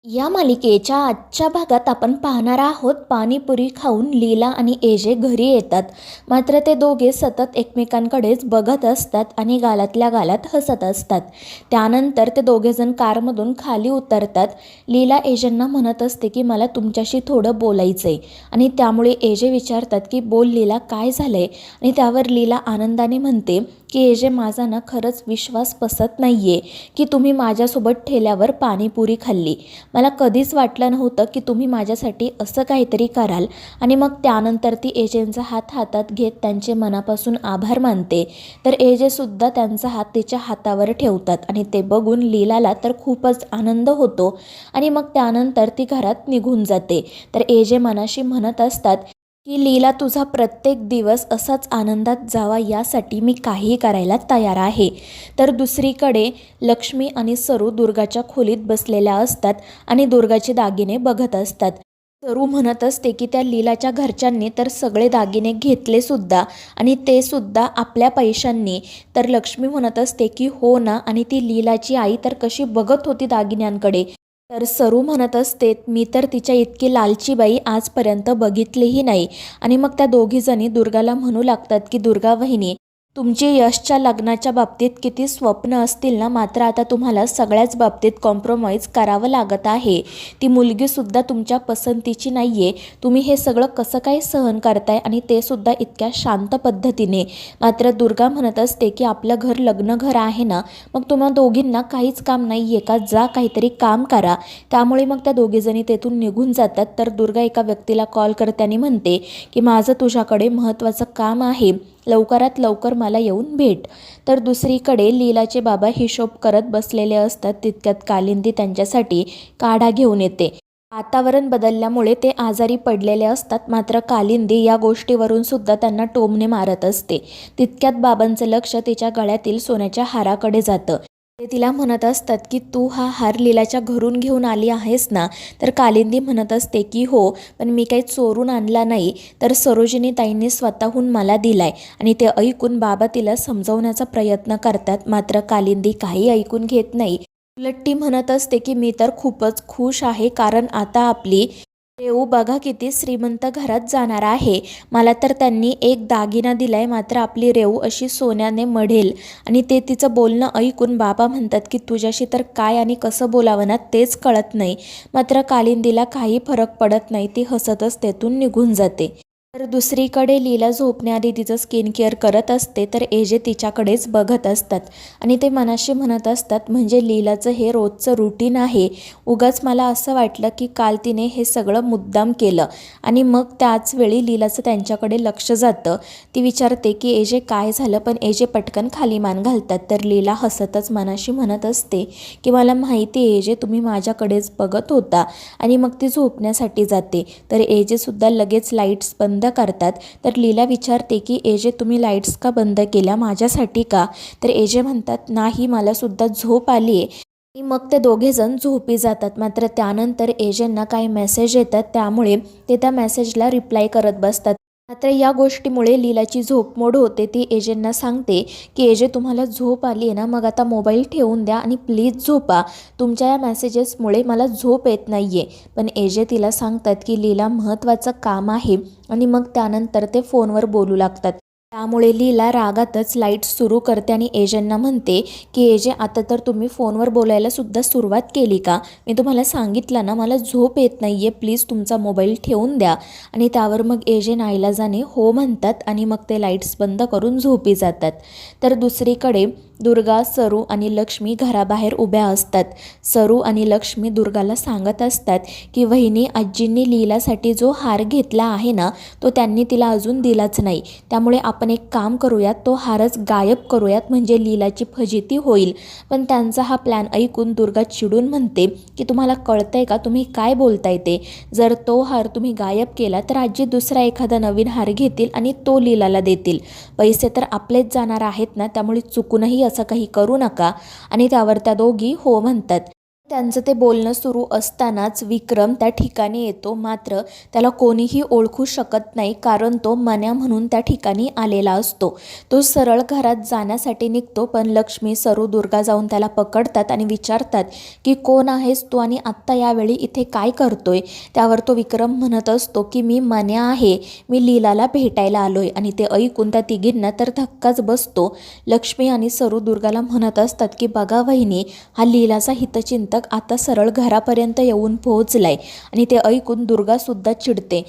या मालिकेच्या आजच्या भागात आपण पाहणार आहोत पाणीपुरी खाऊन लीला आणि एजे घरी येतात. मात्र ते दोघे सतत एकमेकांकडेच बघत असतात आणि गालातल्या गालात हसत असतात. त्यानंतर ते दोघेजण कारमधून खाली उतरतात. लीला एजेंना म्हणत असते की मला तुमच्याशी थोडं बोलायचं आहे आणि त्यामुळे एजे विचारतात की बोल लीला, काय झालंय? आणि त्यावर लीला आनंदाने म्हणते की एजे, माझा ना खरंच विश्वास बसत नाहीये की तुम्ही माझ्यासोबत ठेल्यावर पाणीपुरी खाल्ली. मला कधीच वाटलं नव्हतं की तुम्ही माझ्यासाठी असं काहीतरी कराल. आणि मग त्यानंतर ती एजेंचा हात हातात घेत त्यांचे मनापासून आभार मानते. तर एजेसुद्धा त्यांचा हात तिच्या हातावर ठेवतात आणि ते बघून लीलाला तर खूपच आनंद होतो आणि मग त्यानंतर ती घरात निघून जाते. तर एजे मनाशी म्हणत असतात की लीला, तुझा प्रत्येक दिवस असाच आनंदात जावा यासाठी मी काहीही करायला तयार आहे. तर दुसरीकडे लक्ष्मी आणि सरू दुर्गाच्या खोलीत बसलेल्या असतात आणि दुर्गाचे दागिने बघत असतात. सरू म्हणत असते की त्या लीलाच्या घरच्यांनी तर सगळे दागिने घेतले सुद्धा आणि ते सुद्धा आपल्या पैशांनी. तर लक्ष्मी म्हणत असते की हो ना, आणि ती लीलाची आई तर कशी बघत होती दागिन्यांकडे. तर सरू म्हणत असते, मी तर तिच्या इतकी लालची बाई आजपर्यंत बघितलीही नाही. आणि मग त्या दोघीजणी दुर्गाला म्हणू लागतात की दुर्गा वहिनी, तुमची यशच्या लग्नाच्या बाबतीत किती स्वप्न असतील ना, मात्र आता तुम्हाला सगळ्याच बाबतीत कॉम्प्रोमाइज करावं लागत आहे. ती मुलगीसुद्धा तुमच्या पसंतीची नाही आहे. तुम्ही हे सगळं कसं काय सहन करताय, आणि ते सुद्धा इतक्या शांत पद्धतीने. मात्र दुर्गा म्हणत असते की आपलं घर लग्न घर आहे ना, मग तुम्हा दोघींना काहीच काम नाही आहे का? जा काहीतरी काम करा. त्यामुळे मग त्या दोघीजणी तेथून निघून जातात. तर दुर्गा एका व्यक्तीला कॉल करते आणि म्हणते की माझं तुझ्याकडे महत्त्वाचं काम आहे, लवकरात लवकर मला येऊन भेट. तर दुसरीकडे लीलाचे बाबा हिशोब करत बसलेले असतात. तितक्यात कालिंदी त्यांच्यासाठी काढा घेऊन येते. वातावरण बदलल्यामुळे ते आजारी पडलेले असतात. मात्र कालिंदी या गोष्टीवरून सुद्धा त्यांना टोमणे मारत असते. तितक्यात बाबांचं लक्ष तिच्या गळ्यातील सोन्याच्या हाराकडे जातं. ते तिला म्हणत असतात की तू हा हार लीलाच्या घरून घेऊन आली आहेस ना? तर कालिंदी म्हणत असते की हो, पण मी काही चोरून आणला नाही, तर सरोजिनी ताईंनी स्वतःहून मला दिलाय. आणि ते ऐकून बाबा तिला समजवण्याचा प्रयत्न करतात. मात्र कालिंदी काही ऐकून घेत नाही. उलट ती म्हणत असते की मी तर खूपच खुश आहे, कारण आता आपली रेऊ बघा किती श्रीमंत घरात जाणार आहे. मला तर त्यांनी एक दागिना दिलाय, मात्र आपली रेऊ अशी सोन्याने मढेल. आणि ते तिचं बोलणं ऐकून बाबा म्हणतात की तुझ्याशी तर काय आणि कसं बोलावं ना तेच कळत नाही. मात्र कालिंदीला काही फरक पडत नाही. ती हसतच तेथून निघून जाते. तर दुसरीकडे लीला झोपण्याआधी तिचं स्किन केअर करत असते. तर एजे तिच्याकडेच बघत असतात आणि ते मनाशी म्हणत असतात, म्हणजे लीलाचं हे रोजचं रुटीन आहे. उगाच मला असं वाटलं की काल तिने हे सगळं मुद्दाम केलं. आणि मग त्याच वेळी लीलाचं त्यांच्याकडे लक्ष जातं. ती विचारते की एजे काय झालं, पण एजे पटकन खाली मान घालतात. तर लीला हसतच मनाशी म्हणत असते की मला माहिती आहे एजे, तुम्ही माझ्याकडेच बघत होता. आणि मग ती झोपण्यासाठी जाते. तर एजेसुद्धा लगेच लाईट्स बंद करतात. तर लीला विचारते की एजे, तुम्ही लाईट्स का बंद केल्या, माझ्यासाठी का? तर एजे म्हणतात नाही, मला सुद्धा झोप आली आहे. आणि मग ते दोघेजण झोपी जातात. मात्र त्यानंतर एजेंना काही मेसेज येतात, त्यामुळे ते त्या मेसेजला रिप्लाय करत बसतात. मात्र या गोष्टीमुळे लीलाची झोपमोड होते. ती एजेंना सांगते की एजे, तुम्हाला झोप आली आहे ना, मग आता मोबाईल ठेवून द्या आणि प्लीज झोपा. तुमच्या या मेसेजेसमुळे मला झोप येत नाही आहे. पण एजे तिला सांगतात की लीला, महत्त्वाचं काम आहे. आणि मग त्यानंतर ते फोनवर बोलू लागतात. त्यामुळे लीला रागातच लाईट सुरू करते आणि एजेंना म्हणते की एजे, आता तर तुम्ही फोनवर बोलायला सुद्धा सुरुवात केली का? मी तुम्हाला सांगितलं ना, मला झोप येत नाही आहे, प्लीज तुमचा मोबाईल ठेवून द्या. आणि त्यावर मग एजे नाईलाजाने हो म्हणतात आणि मग ते लाईट्स बंद करून झोपी जातात. तर दुसरीकडे दुर्गा, सरू आणि लक्ष्मी घराबाहेर उभ्या असतात. सरू आणि लक्ष्मी दुर्गाला सांगत असतात की वहिनी, आजींनी लीलासाठी जो हार घेतला आहे ना, तो त्यांनी तिला अजून दिलाच नाही. त्यामुळे आपण एक काम करूयात, तो हारच गायब करूयात, म्हणजे लीलाची फजिती होईल. पण त्यांचा हा प्लॅन ऐकून दुर्गा चिडून म्हणते की तुम्हाला कळतंय का, तुम्ही काय बोलताय ते? जर तो हार तुम्ही गायब केला तर आजी दुसरा एखादा नवीन हार घेतील आणि तो लीलाला देतील. पैसे तर आपलेच जाणार आहेत ना, त्यामुळे चुकूनही असं काही करू नका. आणि त्यावर त्या दोघी हो म्हणतात. त्यांचं ते बोलणं सुरू असतानाच विक्रम त्या ठिकाणी येतो. मात्र त्याला कोणीही ओळखू शकत नाही, कारण तो मन्या म्हणून त्या ठिकाणी आलेला असतो. तो सरळ घरात जाण्यासाठी निघतो, पण लक्ष्मी, सरू, दुर्गा जाऊन त्याला पकडतात आणि विचारतात की कोण आहेस तू आणि आत्ता यावेळी इथे काय करतोय. त्यावर तो विक्रम म्हणत असतो की मी मन्या आहे, मी लीलाला भेटायला आलोय. आणि ते ऐकून त्या तिघींना तर धक्काच बसतो. लक्ष्मी आणि सरू दुर्गाला म्हणत असतात की बघा वहिनी, हा लीलाचा हितचिंतक आता सरळ घरापर्यंत येऊन पोहोचलाय. आणि ते ऐकून दुर्गासुद्धा चिडते.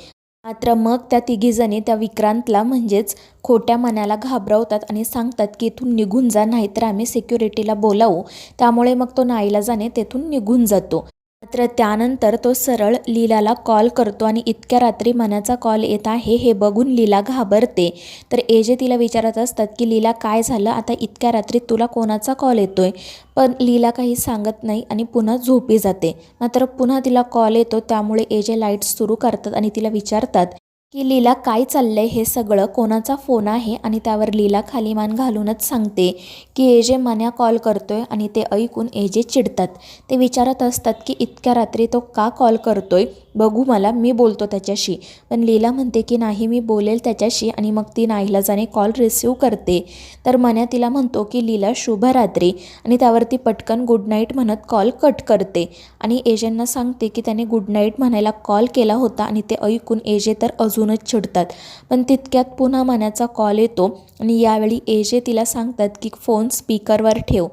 मात्र मग त्या तिघीजणी त्या विक्रांतला म्हणजेच खोट्या मन्याला घाबरवतात आणि सांगतात की इथून निघून जा, नाहीतर आम्ही सिक्युरिटीला बोलावू. त्यामुळे मग तो नाईलाजाने तेथून निघून जातो. मात्र त्यानंतर तो सरळ लीलाला कॉल करतो आणि इतक्या रात्री मन्याचा कॉल येत आहे हे बघून लीला घाबरते. तर एजे तिला विचारत असतात की लीला काय झालं, आता इतक्या रात्री तुला कोणाचा कॉल येतोय. पण लीला काही सांगत नाही आणि पुन्हा झोपी जाते. मात्र पुन्हा तिला कॉल येतो, त्यामुळे एजे लाईट्स सुरू करतात आणि तिला विचारतात की लीला काय चाललंय, हे सगळं कोणाचा फोन आहे. आणि त्यावर लीला खाली मान घालूनच सांगते की एजे मन्या कॉल करतोय. आणि ते ऐकून एजे चिडतात. ते विचारत असतात की इतक्या रात्री तो का कॉल करतोय, बघू मला, मी बोलतो त्याच्याशी. पण लीला म्हणते की नाही, मी बोलेल त्याच्याशी. आणि मग ती नाईलाजाने कॉल रिसीव करते. तर मन्या तिला म्हणतो की लीला शुभरात्री. आणि त्यावरती पटकन गुड नाईट म्हणत कॉल कट करते. आणि एजेंना सांगते की त्याने गुड नाईट म्हणायला कॉल केला होता. आणि ते ऐकून एजे तर अजूनच चिडतात. पण तितक्यात पुन्हा मन्याचा कॉल येतो आणि यावेळी एजे तिला सांगतात की फोन स्पीकरवर ठेव.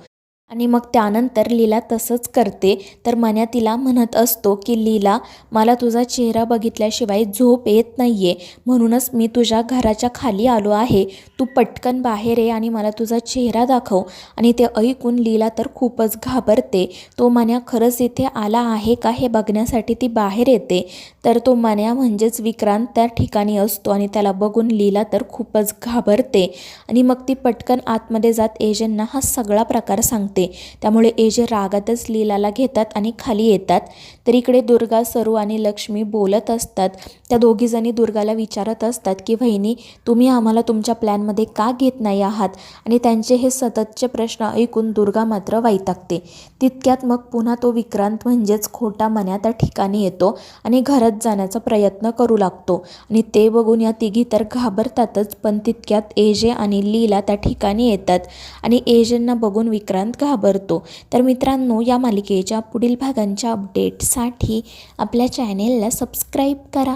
आणि मग त्यानंतर लीला तसंच करते. तर मन्या तिला म्हणत असतो की लीला, मला तुझा चेहरा बघितल्याशिवाय झोप येत नाही आहे, म्हणूनच मी तुझ्या घराच्या खाली आलो आहे. तू पटकन बाहेर ये आणि मला तुझा चेहरा दाखव. आणि ते ऐकून लीला तर खूपच घाबरते. तो मन्या खरंच इथे आला आहे का हे बघण्यासाठी ती बाहेर येते. तर तो मन्या म्हणजेच विक्रांत त्या ठिकाणी असतो आणि त्याला बघून लीला तर खूपच घाबरते. आणि मग ती पटकन आतमध्ये जात एजेंना हा सगळा प्रकार सांगते. त्यामुळे एजे रागातच लीलाला घेतात आणि खाली येतात. तर इकडे दुर्गा, सरू आणि लक्ष्मी बोलत असतात. त्या दोघीजणी दुर्गाला विचारत असतात की वहिनी, तुम्ही आम्हाला तुमच्या प्लॅनमध्ये का घेत नाही आहात. आणि त्यांचे हे सततचे प्रश्न ऐकून दुर्गा मात्र वैतागते. तितक्यात मग पुन्हा तो विक्रांत म्हणजेच खोटा मन्या त्या ठिकाणी येतो आणि घरात जाण्याचा प्रयत्न करू लागतो. आणि ते बघून या तिघी तर घाबरतातच. पण तितक्यात एजे आणि लीला त्या ठिकाणी येतात आणि एजेंना बघून विक्रांत घाबरतो. तर मित्रांनो, या मालिकेच्या पुढील भागांच्या अपडेटसाठी आपल्या चॅनेलला सबस्क्राईब करा.